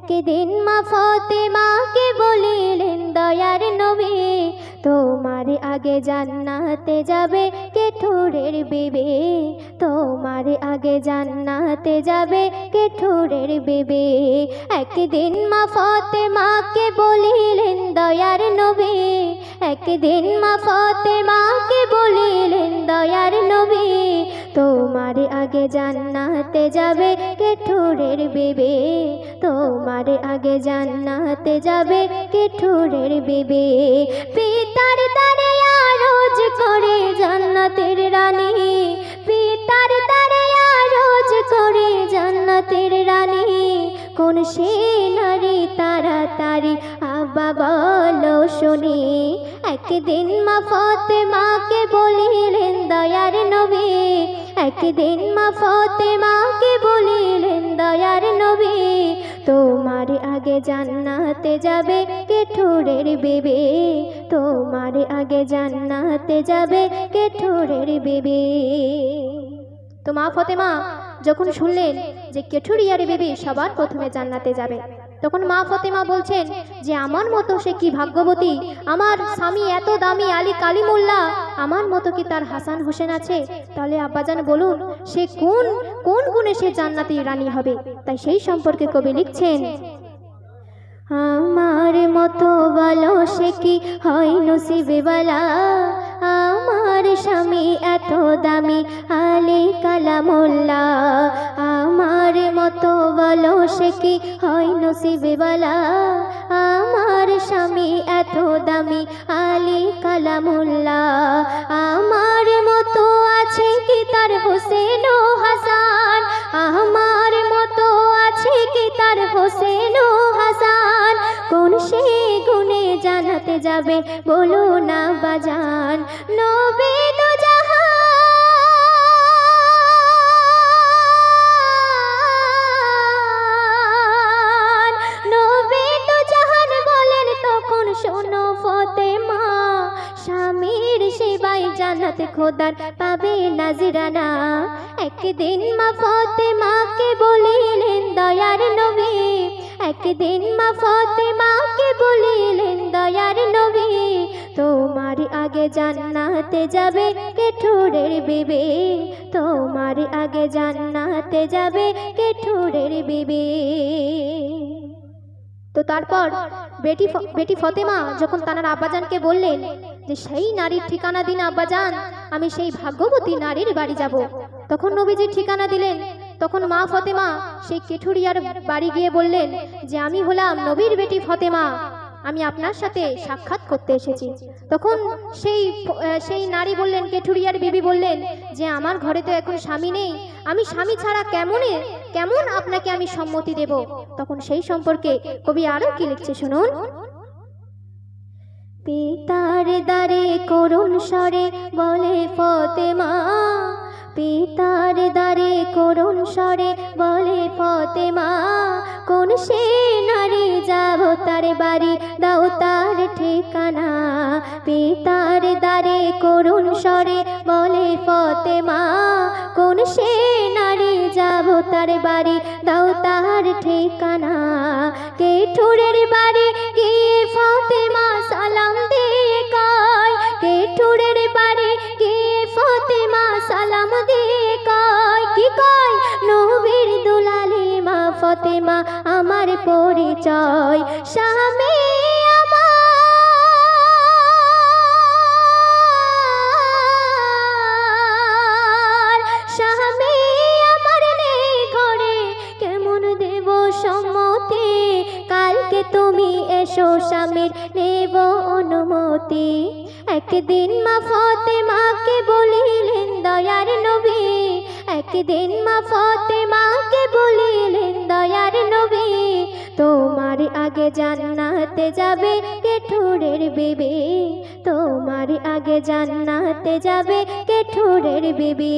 একদিন মা ফাতেমাকে বলিলেন দয়ার নবী, তোমার আগে জান্নাতে যাবে কে ঠোরের বিবি, তোমার আগে জান্নাতে যাবে কে ঠোরের বিবি। একদিন মা ফাতেমাকে বলিলেন দয়ার নবী, একদিন মা ফাতেমাকে বলিলেন দয়ার নবী, তোমার আগে জান্নাতে যাবে কে ঠোরের বিবি, তোমার আগে জান্নাতে যাবে কে ঠোরের বিবি। পিতার দ্বারে আরজ করে জান্নাতের রানী, পিতার দ্বারে আরজ করে জান্নাতের রানী, কোন সে নারী তাড়াতাড়ি আব্বা বলো শুনি। একদিন মা ফাতেমাকে বলিলেন দয়ার নবী, একদিন মা ফাতেমাকে বলিলেন দয়ার নবী, তোমার আগে জান্নাতে যাবে কে ঠোরের বিবি, তোমার আগে জান্নাতে যাবে কে ঠোরের বিবি। তো মা ফাতেমা যখন শুনলেন যে কেঠুরিয়ার বিবি সবার প্রথমে জান্নাতে যাবে, তখন মা ফাতেমা বলছেন যে আমার মতো সে কি ভাগ্যবতী, আমার স্বামী এত দামি আলী কালিমুল্লাহ, আমার মতো কি তার হাসান হোসেন আছে? তাহলে আব্বাজান বলুন সে কোন কোন গুণে সে জান্নাতি রানী হবে? তাই সেই সম্পর্কে কবি লিখছেন, আমার মতো বলো সে কি হয় নসিবে বালা, আমার স্বামী এত দামি আলী কালামুল্লাহ, আমার মতো বলো সে কি হয় নসিবে বালা, আমার স্বামী এত দামি আলী কালামুল্লাহ, আমার মতো আছে কি তার হোসেন ও হাসান, আমার মতো আছে কি তার হোসেন ও হাসান, কোন সে গুণে জানাতে যাবে বলো না বাজান। নবী তো জাহান, নবী তো জাহান বলেন তখন শোনো ফাতেমা, স্বামীর সেবায় জান্নাত খোদার পাবে নাজরানা। একদিন মা ফাতেমাকে বলিলেন দয়ার নবী, একদিন মা ফাতেমাকে বলিলেন দয়ার নবী, তোমার আগে জান্নাতে যাবে কে ঠোরের বিবি, তোমার আগে জান্নাতে যাবে কে ঠোরের বিবি। তো তারপর বেটি ফাতেমা যখন তার আব্বাজানকে বললেন যে সেই নারীর ঠিকানা দিন আব্বাজান, আমি সেই ভাগ্যবতী নারীর বাড়ি যাব, তখন নবীজি ঠিকানা দিলেন। তখন মা ফাতেমা সেই কেঠুরিয়ার বাড়ি গিয়ে বললেন যে আমি হলাম নবীর বেটি ফাতেমা, আমি আপনার সাথে সাক্ষাৎ করতে এসেছি। তখন সেই নারী বললেন, কেঠুরিয়ার বিবি বললেন যে আমার ঘরে তো এখন স্বামী নেই, আমি স্বামী ছাড়া কেমন আপনাকে আমি সম্মতি দেব? তখন সেই সম্পর্কে কবি আরো কি লিখছে শুনুন, পিতার দ্বারে করুণ স্বরে বলে ফাতেমা, পিতার দ্বারে করুণ স্বরে বলে ফাতেমা, কোন সে নারী যাব তার বাড়ি দাও তার ঠিকানা। পিতার দ্বারে করুণ স্বরে বলে ফাতেমা, কোন সে নারী যাব তার বাড়ি দাও তার ঠিকানা। কেঠুরের বাড়ি গিয়ে ফাতেমা সালাম দিয়ে কয়, কেঠুরের বাড়ি গিয়ে ফাতেমা সালাম দিয়ে কয়, কি কয়? নবীর দুলালি মা ফাতেমা আমার পরিচয়, স্বামী আমার, স্বামী আমার নেই ঘরে, কেমন দেব সম্মতি? কালকে তুমি এসো স্বামীর নেব অনুমতি। একদিন মা ফাতেমাকে বলিলেন দয়ার নবী, একদিন মা ফাতেমাকে বলিলেন দয়ার নবী, তোমার আগে জান্নাতে যাবে কে ঠোরের বিবি, তোমার আগে জান্নাতে যাবে কে ঠোরের বিবি।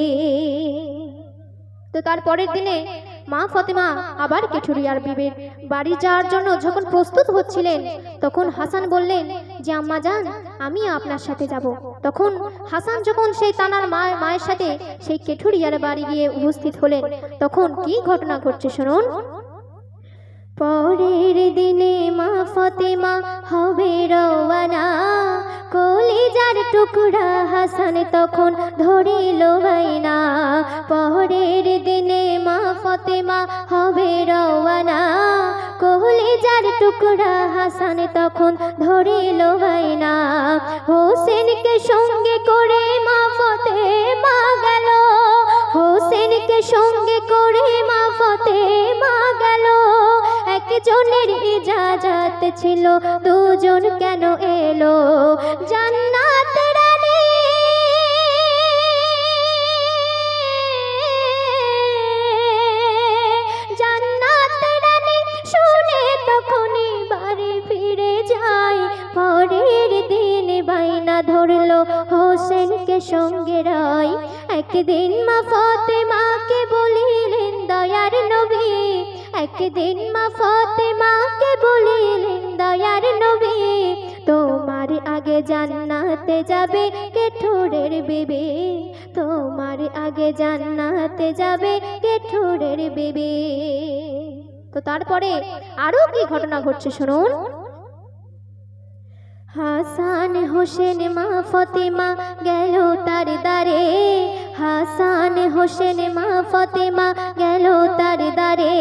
তো তারপরের দিনে মা ফাতেমা আবার কেঠুরিয়ার বিবির বাড়ি যাওয়ার জন্য যখন প্রস্তুত হচ্ছিলেন, তখন হাসান বললেন যে আম্মা জান আমি আপনার সাথে যাব। তখন হাসান যখন সেই তানার মায়ের সাথে সেই কেঠুরিয়ার বাড়ি গিয়ে উপস্থিত হলেন, তখন কি ঘটনা ঘটছে শুনুন, পরের দিনে মা ফাতেমা হবে রওয়ানা, কলিজার টুকরা হাসান তখন ধরিল বাইনা। পরের দিনে মা ফাতেমা হবে রওয়ানা, কলিজার টুকরা হাসান তখন ধরিল বাইনা। হোসেনকে সঙ্গে করে মা ফাতেমা গেল, হোসেনকে সঙ্গে করে মা ফাতেমা গেল। একজনের ইজাজত ছিল, দুজন কেন এলো? জান্নাত রানী জান্নাত রানী শুনে তখনই বাড়ি ফিরে যায়। পরের দিন বাইনা ধরলো হোসেনকে সঙ্গে রয়। একদিন মা ফাতেমাকে বলিলেন দয়ার নবী, একদিন মা ফাতেমাকে বলিলেন দয়ার নবী, তোমার আগে জান্নাতে যাবে কে ঠোরের বিবি, তোমার আগে জান্নাতে যাবে কে ঠোরের বিবি। তো তারপরে আরো কি ঘটনা ঘটছে শুনুন। হাসান হোসেন মা ফাতেমা গেল তার দ্বারে, হাসান হোসেন মা ফাতেমা গেল তার দ্বারে।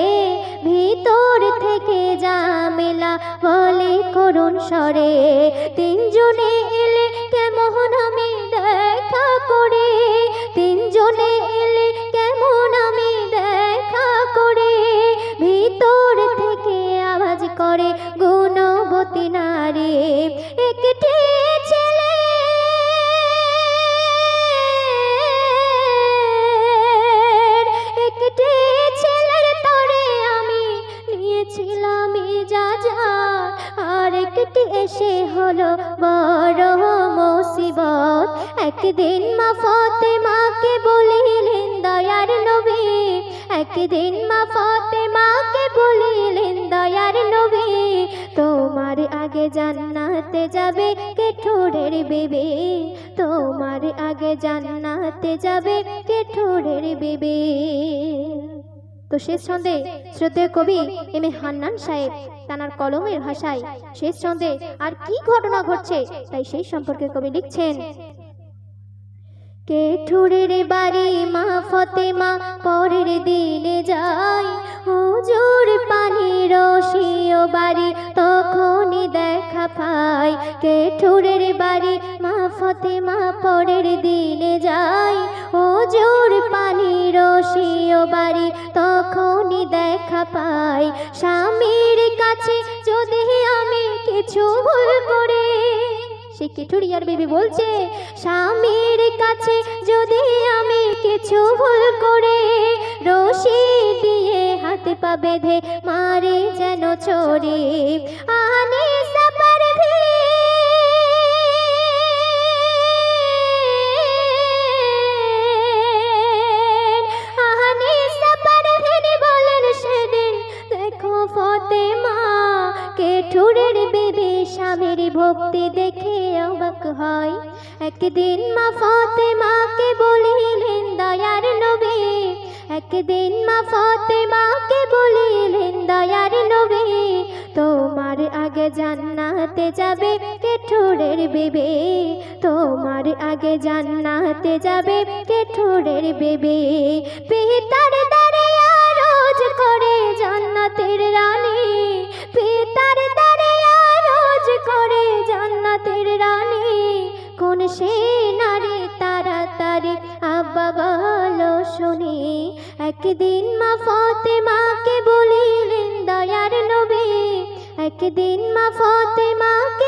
ভিতর থেকে জামেলা বলে করুণ স্বরে, তিনজনে এলে কেমন আমি দেখা করে, তিনজনে এলে কেমন আমি দেখা করে। ভিতর থেকে আওয়াজ করে গুণবতী নারী, একটি ছেলে একটি ছেলের তরে আমি নিয়েছিলাম ইজাজত, আর একটি এসে হলো বড় মুসিবত। একদিন মা ফাতেমাকে বলিলেন দয়ার নবী, একদিন মা ফাতেমাকে বলিলেন দয়ার নবী, তোমার আগে জান্নাতে যাবে কে ঠোরের বিবি, তোমার আগে জান্নাতে যাবে কে ঠোরের বিবি। তো শেষ ছন্দে শ্রদ্ধেয় কবি এম এ হান্নান সাহেব তানার কলমের ভাষায় শেষ ছন্দে আর কি ঘটনা ঘটছে তাই সেই সম্পর্কে কবি লিখছেন। কে ঠোরের বাড়ি মা ফাতেমা পরের দিনে যায়, হুজুর পানি রশিও বাড়ি তখনই দেখা পায়। কে ঠোরের বাড়ি মা ফাতেমা পরের দিনে যায়, হুজুর পানি রশিও বাড়ি তখনই দেখা পায়। স্বামীর কাছে যদি আমি কিছু ভুল করে, সে কেঠুরিয়ার বিবি বলছে স্বামীর কাছে যদি আমি কিছু ভুল করে, রশি দিয়ে হাতে পা বেঁধে মারে যেন ছড়ে। আনিসা পারভীন বলেন সেদিন দেখো ফাতেমা, কে ঠোরের বিবি স্বামীর ভক্তি দেখে অবাক হয়। একদিন মা ফাতেমাকে বলিলেন দয়ার নবী, একদিন মা ফাতেমাকে বলিলেন দয়ার নবী, তোমার আগে জান্নাতে যাবে কে ঠোরের বিবি, তোমার আগে জান্নাতে যাবে কে ঠোরের বিবি। পিতার দ্বারে আরজ করে জান্নাতের রানী, পিতার দ্বারে আরজ করে জান্নাতের রানী, কোন সে নারী তাড়াতাড়ি আব্বা বলো শুনি। একদিন মা ফাতেমাকে বলিলেন দয়ার নবী, একদিন মা ফাতেমাকে